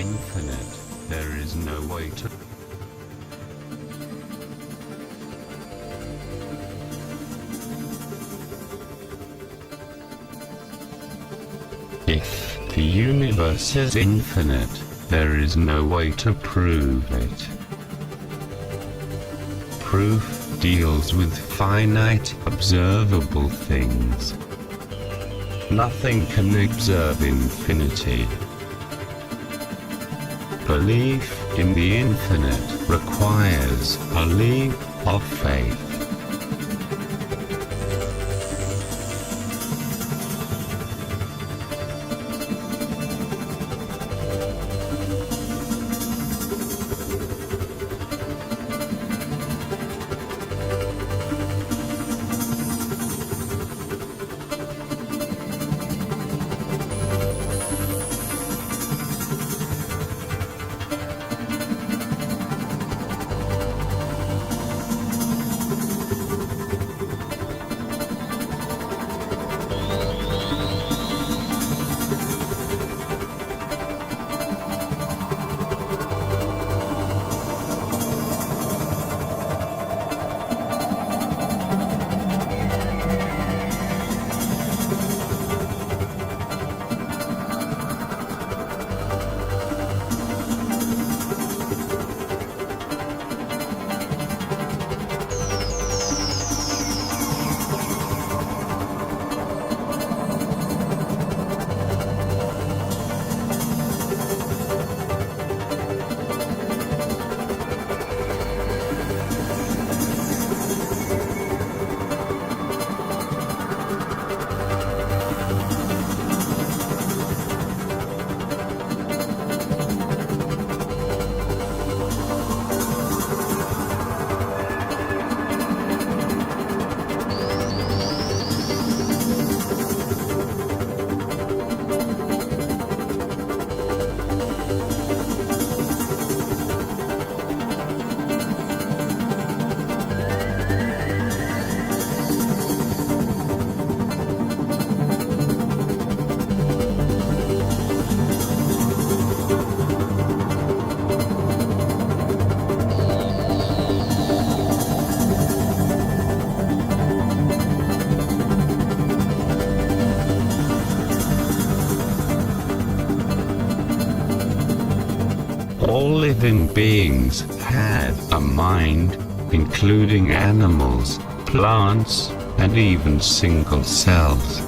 infinite, there is no way to. If the universe is infinite, there is no way to prove it. Proof deals with finite, observable things. Nothing can observe infinity. Belief in the infinite requires a leap of faith. All living beings had a mind, including animals, plants, and even single cells.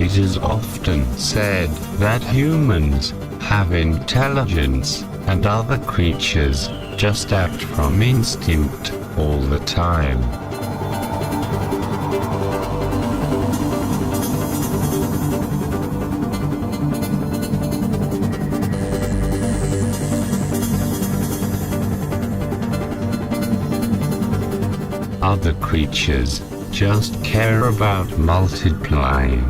It is often said that humans have intelligence, and other creatures just act from instinct all the time. Other creatures just care about multiplying.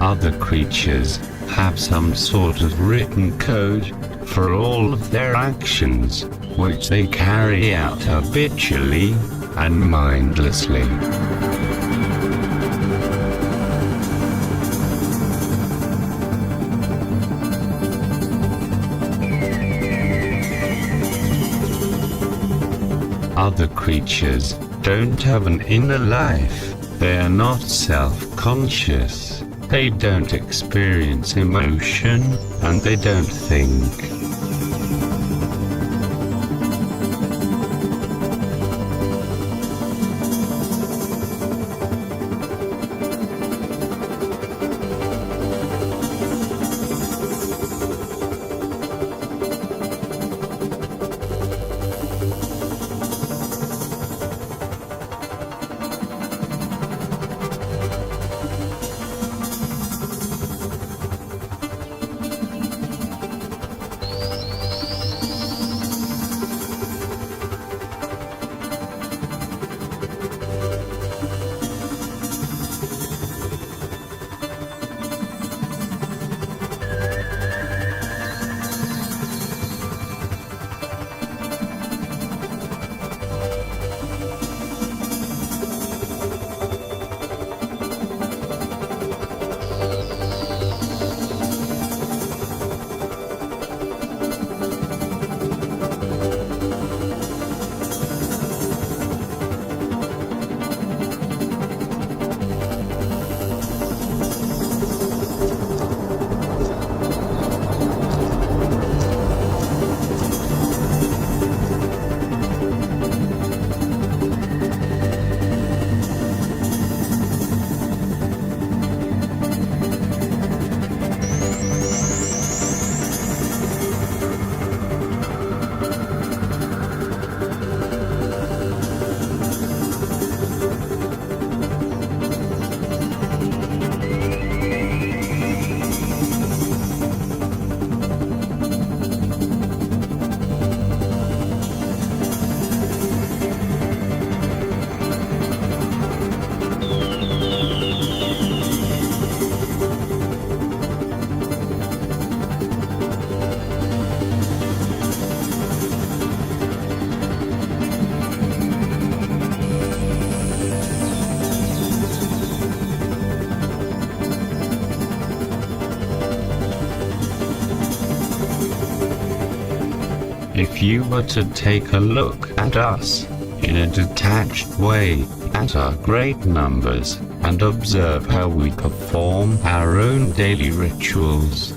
Other creatures have some sort of written code for all of their actions, which they carry out habitually and mindlessly. Other creatures don't have an inner life. They are not self-conscious. They don't experience emotion, and they don't think. if you were to take a look at us, in a detached way, at our great numbers, and observe how we perform our own daily rituals,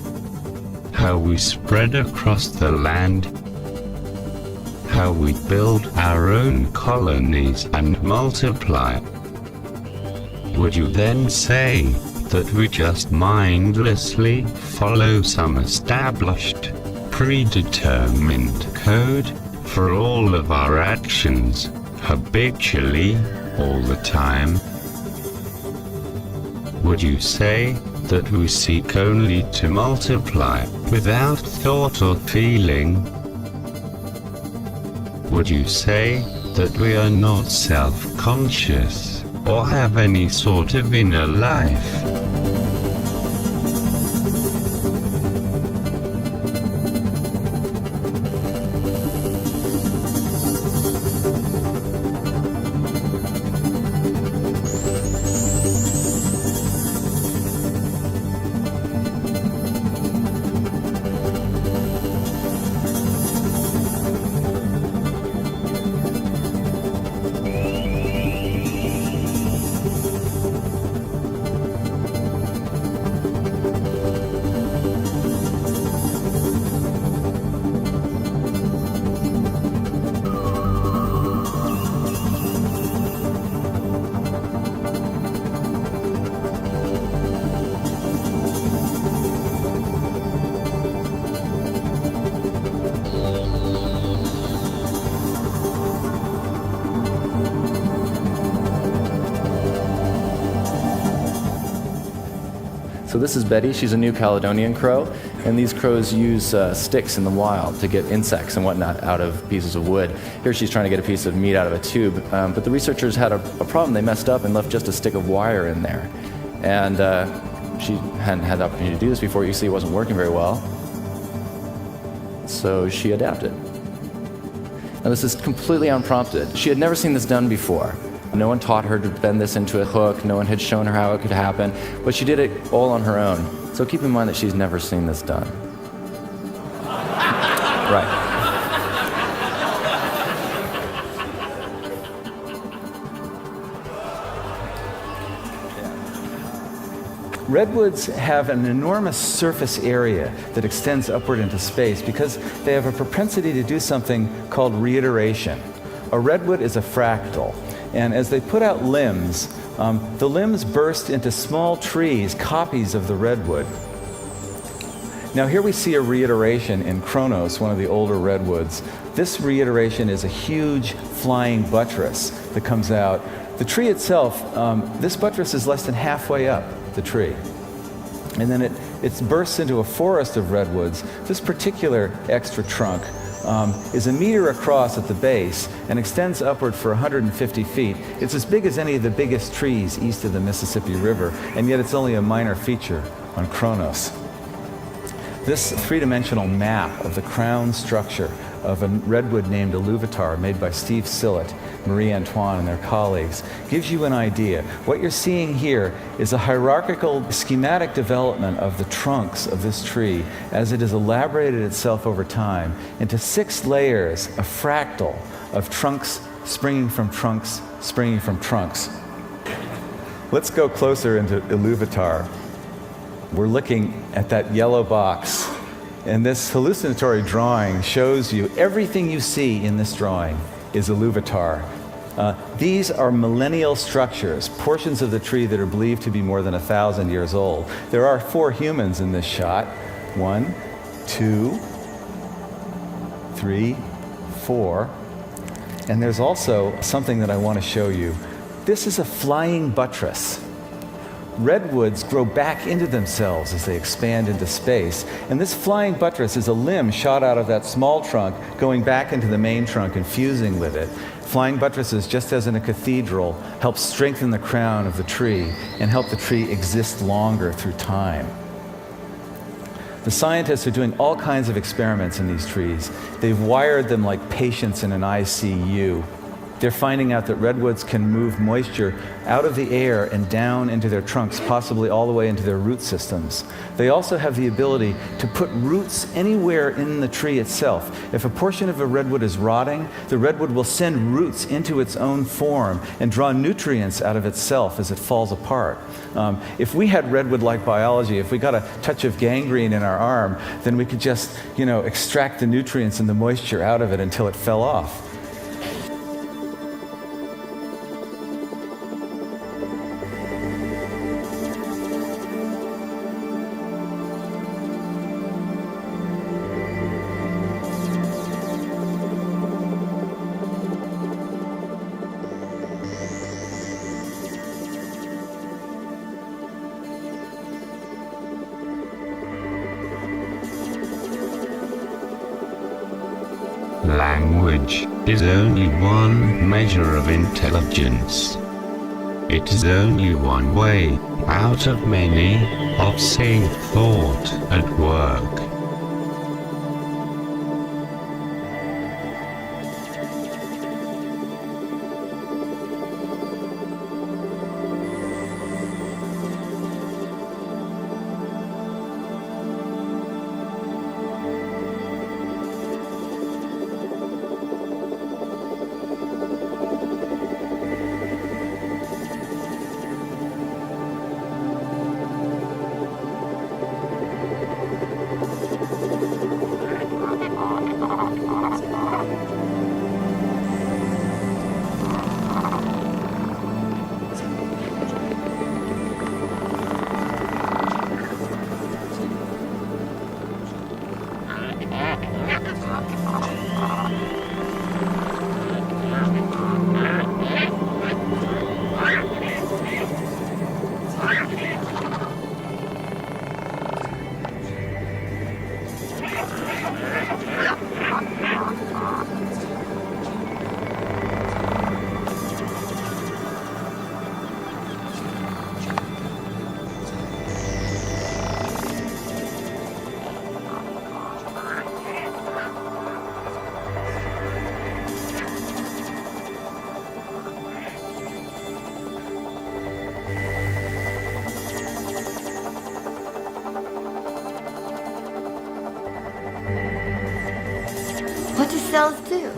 how we spread across the land, how we build our own colonies and multiply, would you then say that we just mindlessly follow some established, predetermined code for all of our actions, habitually, all the time? Would you say that we seek only to multiply, without thought or feeling? Would you say that we are not self-conscious, or have any sort of inner life? So this is Betty. She's a New Caledonian crow, and these crows use sticks in the wild to get insects and whatnot out of pieces of wood. Here she's trying to get a piece of meat out of a tube, but the researchers had a problem. They messed up and left just a stick of wire in there. And she hadn't had the opportunity to do this before. You see it wasn't working very well. So she adapted. Now this is completely unprompted. She had never seen this done before. No one taught her to bend this into a hook. No one had shown her how it could happen. But she did it all on her own. So keep in mind that she's never seen this done. Right. Redwoods have an enormous surface area that extends upward into space because they have a propensity to do something called reiteration. A redwood is a fractal. And as they put out limbs, the limbs burst into small trees, copies of the redwood. Now here we see a reiteration in Kronos, one of the older redwoods. This reiteration is a huge flying buttress that comes out. The tree itself, this buttress is less than halfway up the tree. And then it bursts into a forest of redwoods. This particular extra trunk is 1 meter across at the base and extends upward for 150 feet. It's as big as any of the biggest trees east of the Mississippi River, and yet it's only a minor feature on Kronos. This three-dimensional map of the crown structure of a redwood named Iluvatar, made by Steve Sillett, Marie Antoine, and their colleagues, gives you an idea. What you're seeing here is a hierarchical schematic development of the trunks of this tree as it has elaborated itself over time into 6 layers, a fractal of trunks springing from trunks, springing from trunks. Let's go closer into Iluvatar. We're looking at that yellow box, and this hallucinatory drawing shows you everything you see in this drawing is Iluvatar. These are millennial structures, portions of the tree that are believed to be more than 1,000 years old. There are 4 humans in this shot. 1, 2, 3, 4. And there's also something that I want to show you. This is a flying buttress. Redwoods grow back into themselves as they expand into space. And this flying buttress is a limb shot out of that small trunk, going back into the main trunk and fusing with it. Flying buttresses, just as in a cathedral, help strengthen the crown of the tree and help the tree exist longer through time. The scientists are doing all kinds of experiments in these trees. They've wired them like patients in an ICU. they're finding out that redwoods can move moisture out of the air and down into their trunks, possibly all the way into their root systems. They also have the ability to put roots anywhere in the tree itself. If a portion of a redwood is rotting, the redwood will send roots into its own form and draw nutrients out of itself as it falls apart. If we had redwood-like biology, if we got a touch of gangrene in our arm, then we could just, extract the nutrients and the moisture out of it until it fell off. Language is only one measure of intelligence. It is only one way, out of many, of seeing thought at work. What do cells do?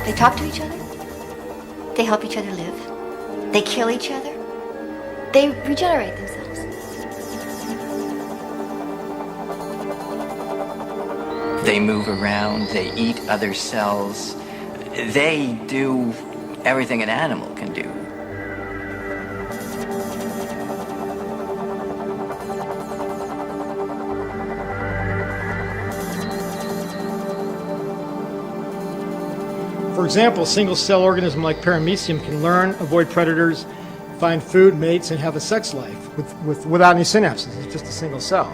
They talk to each other. They help each other live. They kill each other. They regenerate themselves. They move around, they eat other cells. They do everything an animal can do. For example, a single-cell organism like paramecium can learn, avoid predators, find food, mates, and have a sex life without any synapses. It's just a single cell.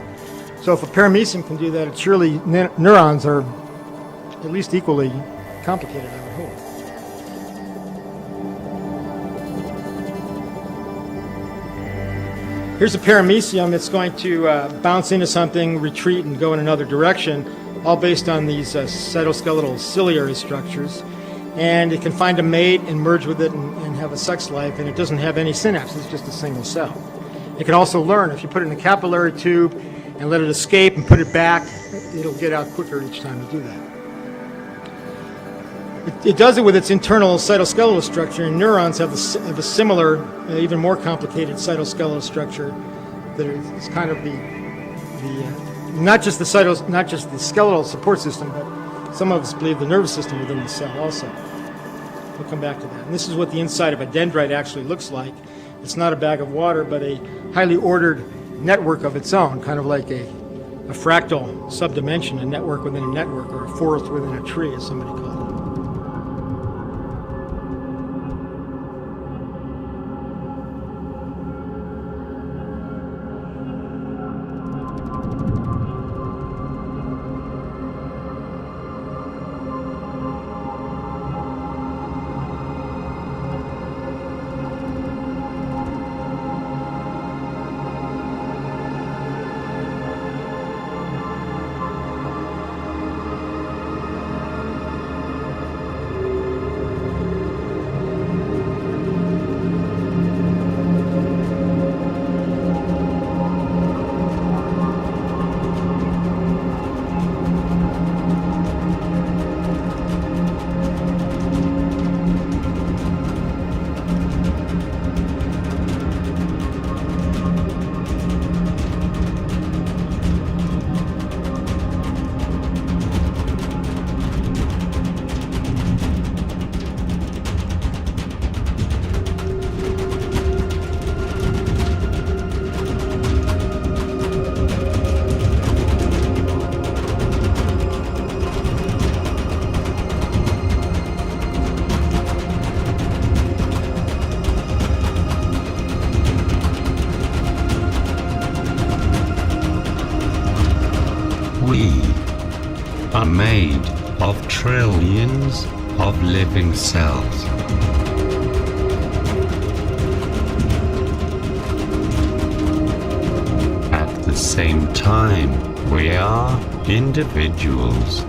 So if a paramecium can do that, surely neurons are at least equally complicated, I would hope. Here's a paramecium. It's going to bounce into something, retreat, and go in another direction, all based on these cytoskeletal ciliary structures. And it can find a mate and merge with it and have a sex life, and it doesn't have any synapses, it's just a single cell. It can also learn. If you put it in a capillary tube and let it escape and put it back, it'll get out quicker each time you do that. It does it with its internal cytoskeletal structure, and neurons have a similar, even more complicated cytoskeletal structure that is kind of not just the skeletal support system, but some of us believe the nervous system within the cell also. We'll come back to that. And this is what the inside of a dendrite actually looks like. It's not a bag of water, but a highly ordered network of its own, kind of like a fractal subdimension, a network within a network, or a forest within a tree, as somebody called it. we are made of trillions of living cells. At the same time, we are individuals.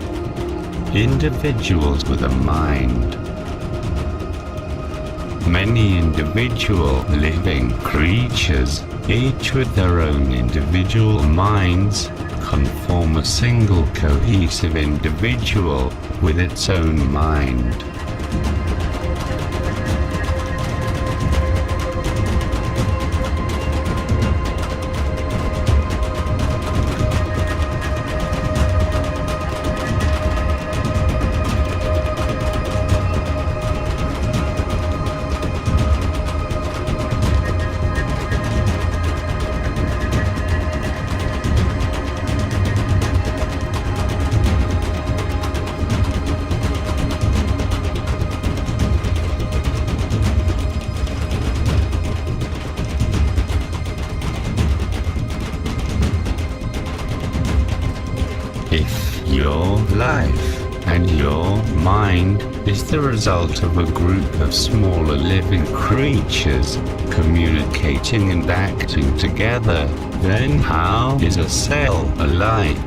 Individuals with a mind. Many individual living creatures, each with their own individual minds, can form a single cohesive individual with its own mind. If your life and your mind is the result of a group of smaller living creatures communicating and acting together, then how is a cell alive?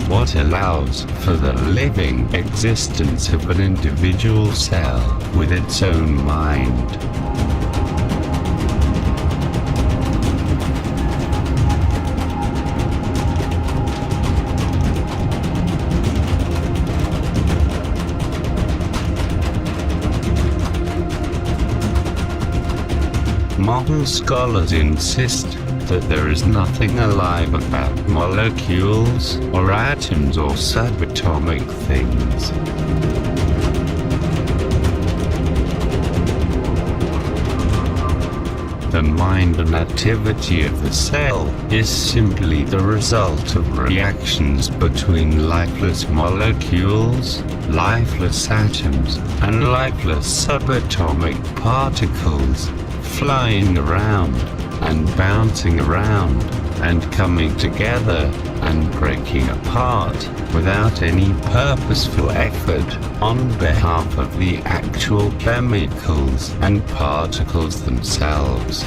What allows for the living existence of an individual cell with its own mind? Modern scholars insist that there is nothing alive about molecules or atoms or subatomic things. The mind and activity of the cell is simply the result of reactions between lifeless molecules, lifeless atoms, and lifeless subatomic particles, flying around and bouncing around and coming together and breaking apart without any purposeful effort on behalf of the actual chemicals and particles themselves.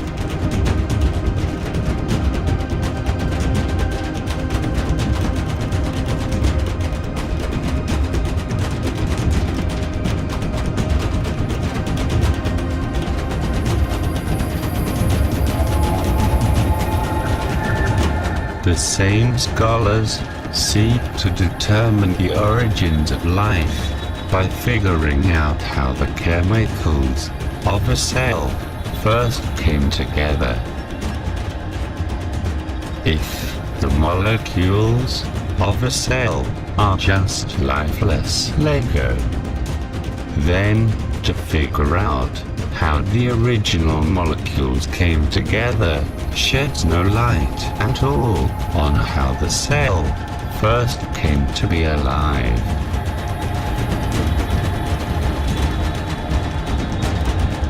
The same scholars seek to determine the origins of life by figuring out how the chemicals of a cell first came together. If the molecules of a cell are just lifeless Lego, then to figure out how the original molecules came together sheds no light at all on how the cell first came to be alive.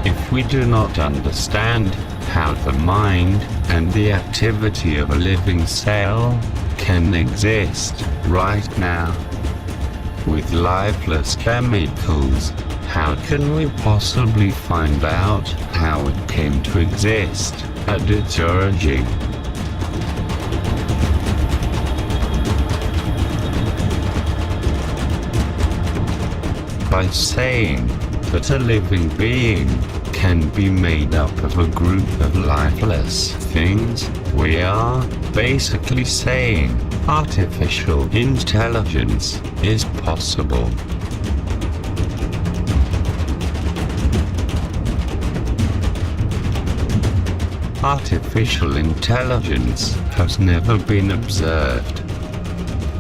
If we do not understand how the mind and the activity of a living cell can exist right now with lifeless chemicals, how can we possibly find out how it came to exist at its origin? By saying that a living being can be made up of a group of lifeless things, we are basically saying artificial intelligence is possible. Artificial intelligence has never been observed.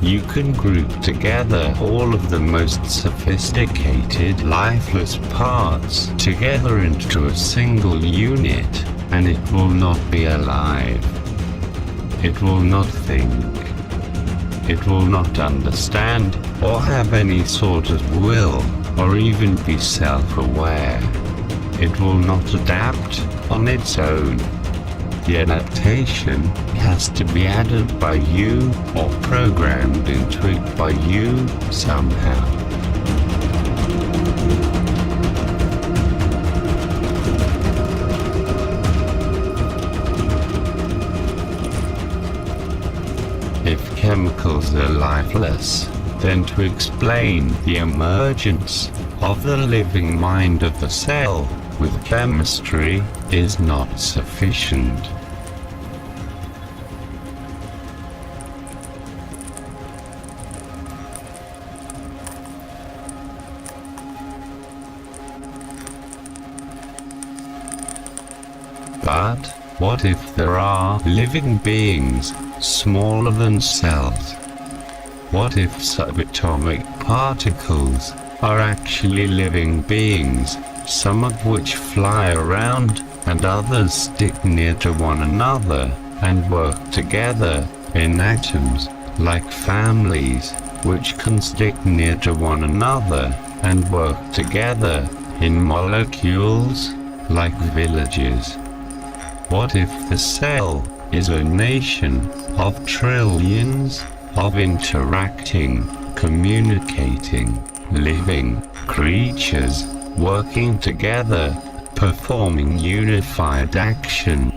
You can group together all of the most sophisticated lifeless parts together into a single unit, and it will not be alive. It will not think. It will not understand or have any sort of will or even be self-aware. It will not adapt on its own. The adaptation has to be added by you or programmed into it by you somehow. If chemicals are lifeless, then to explain the emergence of the living mind of the cell with chemistry is not sufficient. But what if there are living beings smaller than cells? What if subatomic particles are actually living beings, some of which fly around and others stick near to one another and work together in atoms, like families, which can stick near to one another and work together in molecules, like villages? What if the cell is a nation of trillions of interacting, communicating, living creatures working together, performing unified action?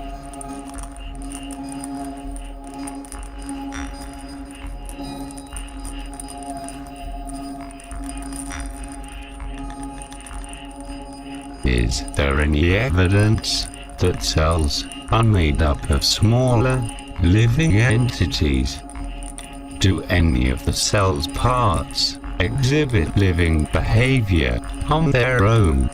Is there any evidence that cells are made up of smaller, living entities? Do any of the cell's parts exhibit living behavior on their own?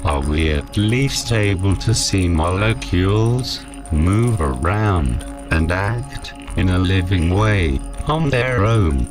Are we at least able to see molecules move around and act in a living way on their own?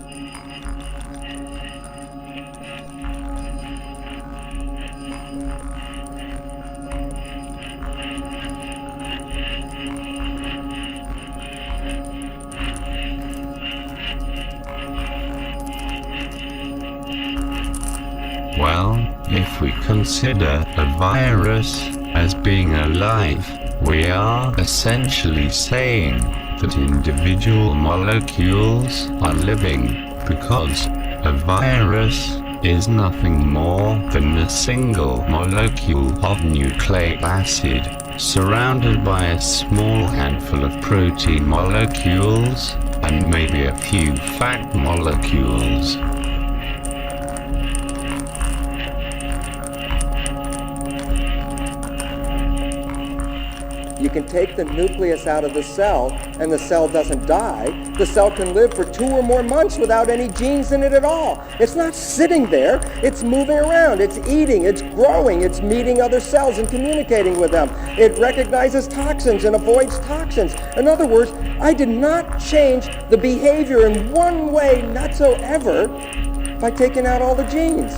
Well, if we consider a virus as being alive, we are essentially saying that individual molecules are living, because a virus is nothing more than a single molecule of nucleic acid surrounded by a small handful of protein molecules and maybe a few fat molecules. You can take the nucleus out of the cell and the cell doesn't die. The cell can live for 2 or more months without any genes in it at all. It's not sitting there, it's moving around, it's eating, it's growing, it's meeting other cells and communicating with them. It recognizes toxins and avoids toxins. In other words, I did not change the behavior in one way whatsoever by taking out all the genes.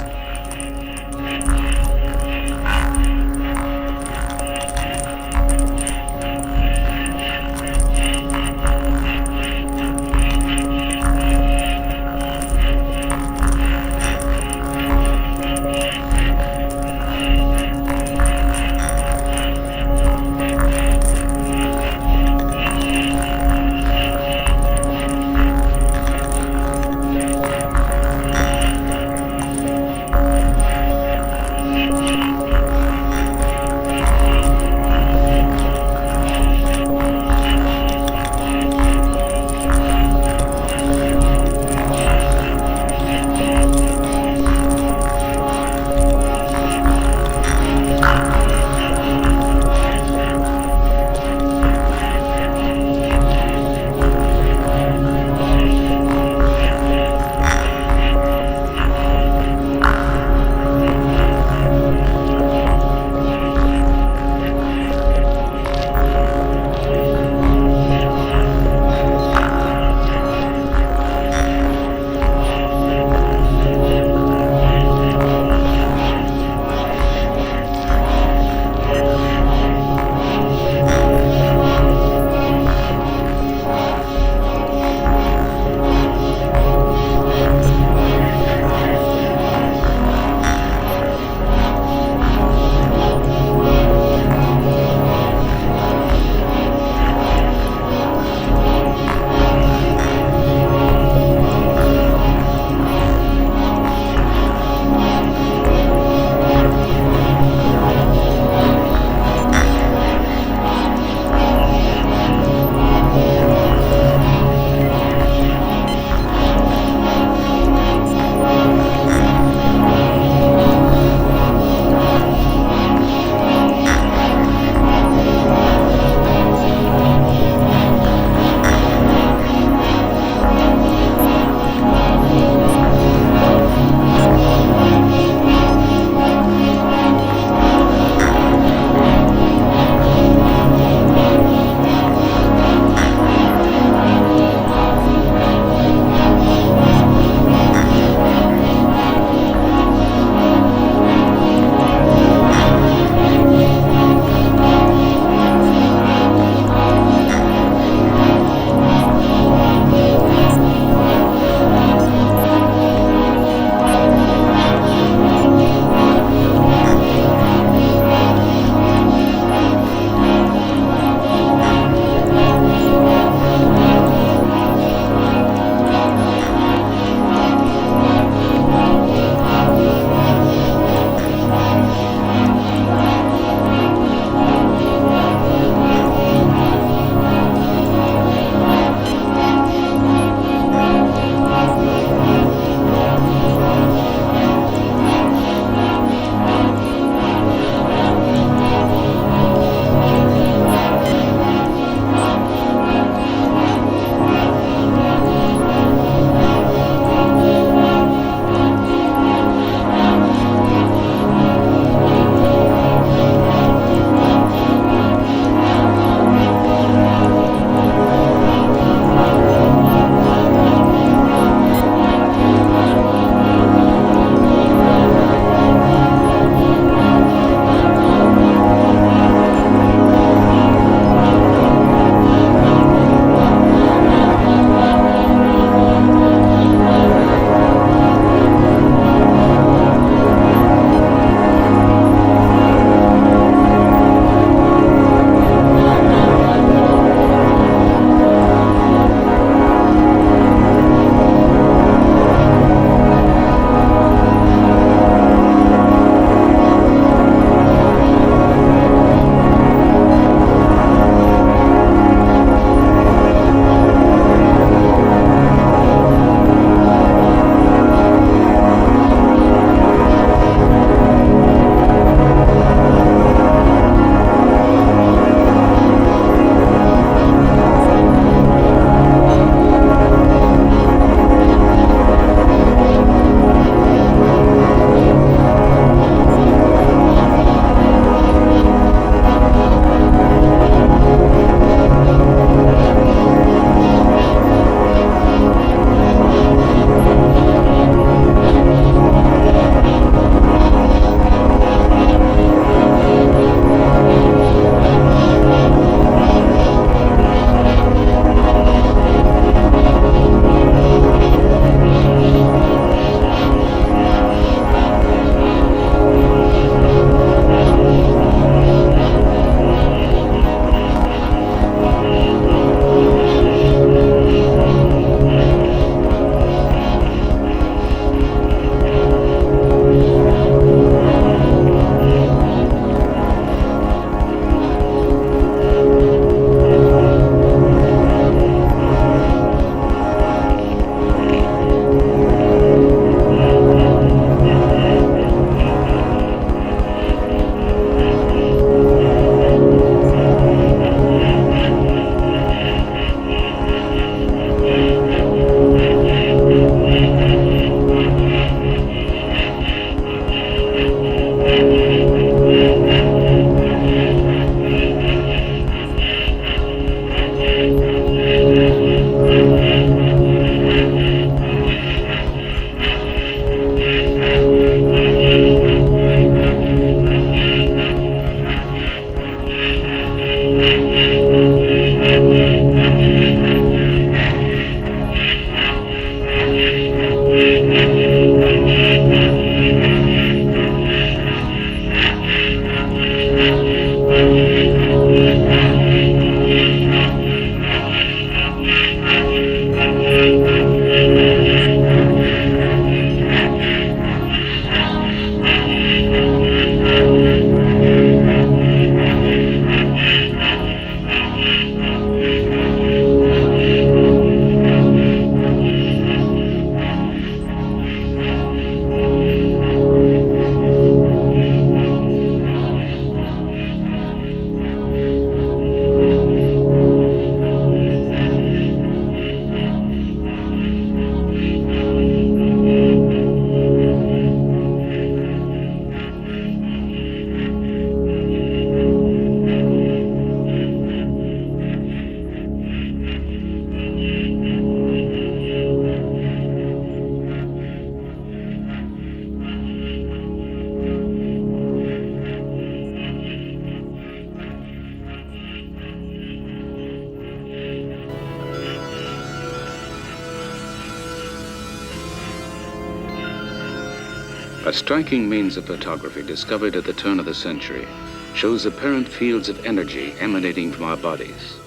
A striking means of photography discovered at the turn of the century shows apparent fields of energy emanating from our bodies.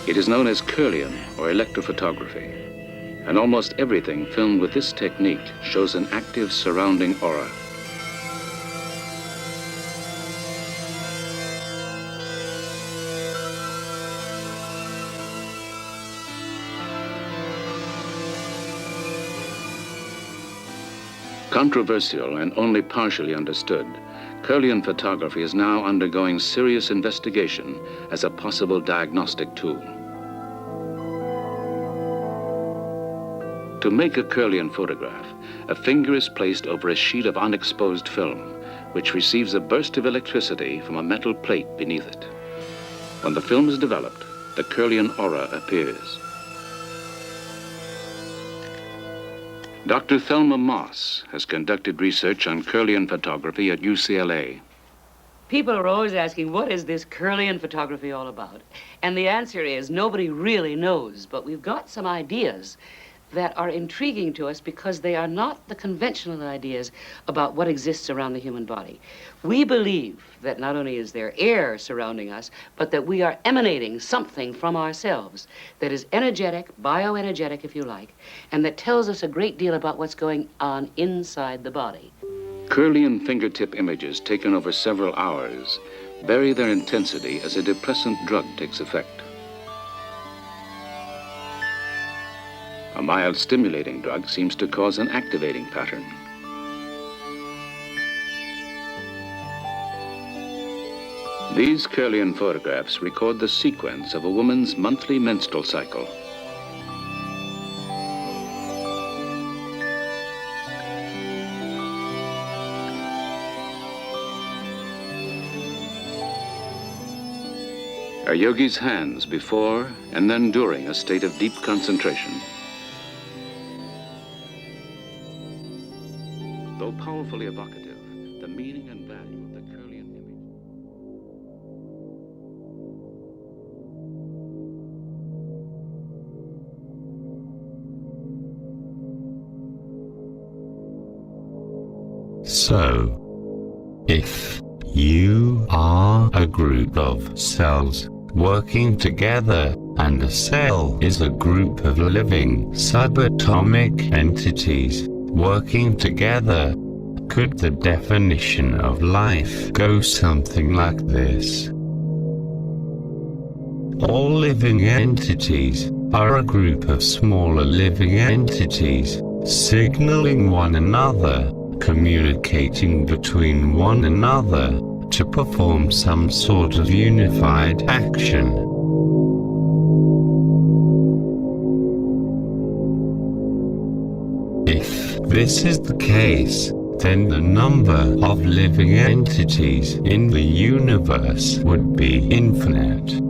It is known as Kirlian or electrophotography, and almost everything filmed with this technique shows an active surrounding aura. Controversial and only partially understood, Kirlian photography is now undergoing serious investigation as a possible diagnostic tool. To make a Kirlian photograph, a finger is placed over a sheet of unexposed film, which receives a burst of electricity from a metal plate beneath it. When the film is developed, the Kirlian aura appears. Dr. Thelma Moss has conducted research on Kirlian photography at UCLA. People are always asking, what is this Kirlian photography all about? And the answer is, nobody really knows, but we've got some ideas that are intriguing to us because they are not the conventional ideas about what exists around the human body. We believe that not only is there air surrounding us, but that we are emanating something from ourselves that is energetic, bioenergetic if you like, and that tells us a great deal about what's going on inside the body. Kirlian fingertip images taken over several hours vary their intensity as a depressant drug takes effect. A mild stimulating drug seems to cause an activating pattern. These Kirlian photographs record the sequence of a woman's monthly menstrual cycle. A yogi's hands before and then during a state of deep concentration. Though powerfully evocative, the meaning and value of the Kirlian image. So, if you are a group of cells working together, and a cell is a group of living subatomic entities working together, could the definition of life go something like this? All living entities are a group of smaller living entities, signaling one another, communicating between one another, to perform some sort of unified action. If this is the case, then the number of living entities in the universe would be infinite.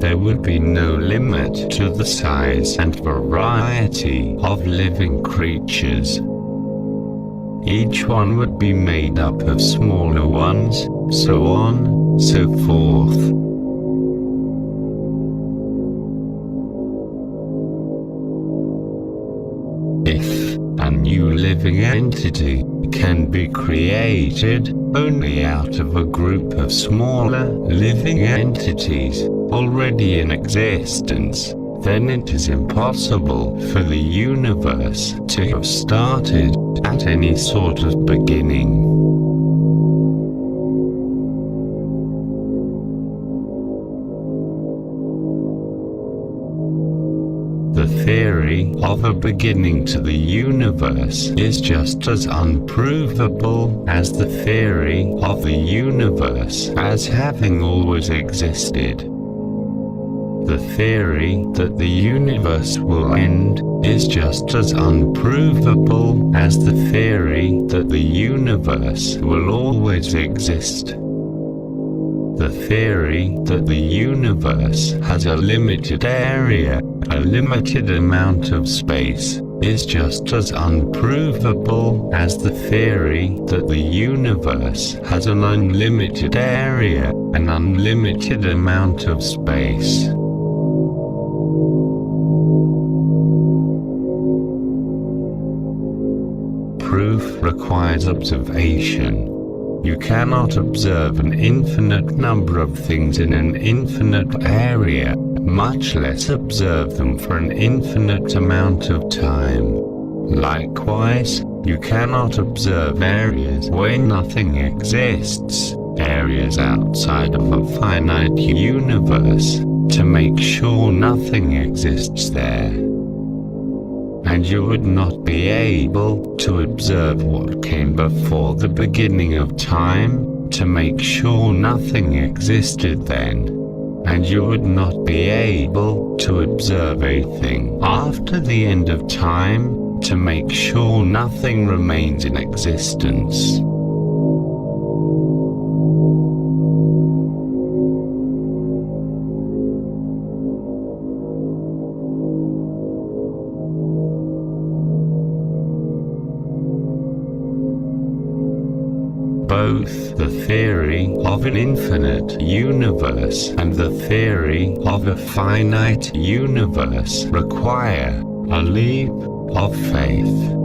There would be no limit to the size and variety of living creatures. Each one would be made up of smaller ones, so on, so forth. If a new living entity can be created only out of a group of smaller living entities already in existence, then it is impossible for the universe to have started at any sort of beginning. The theory of a beginning to the universe is just as unprovable as the theory of the universe as having always existed. The theory that the universe will end is just as unprovable as the theory that the universe will always exist. The theory that the universe has a limited area, a limited amount of space, is just as unprovable as the theory that the universe has an unlimited area, an unlimited amount of space. Proof requires observation. You cannot observe an infinite number of things in an infinite area, much less observe them for an infinite amount of time. Likewise, you cannot observe areas where nothing exists, areas outside of a finite universe, to make sure nothing exists there. And you would not be able to observe what came before the beginning of time, to make sure nothing existed then. And you would not be able to observe a thing after the end of time, to make sure nothing remains in existence. Both the theory of an infinite universe and the theory of a finite universe require a leap of faith.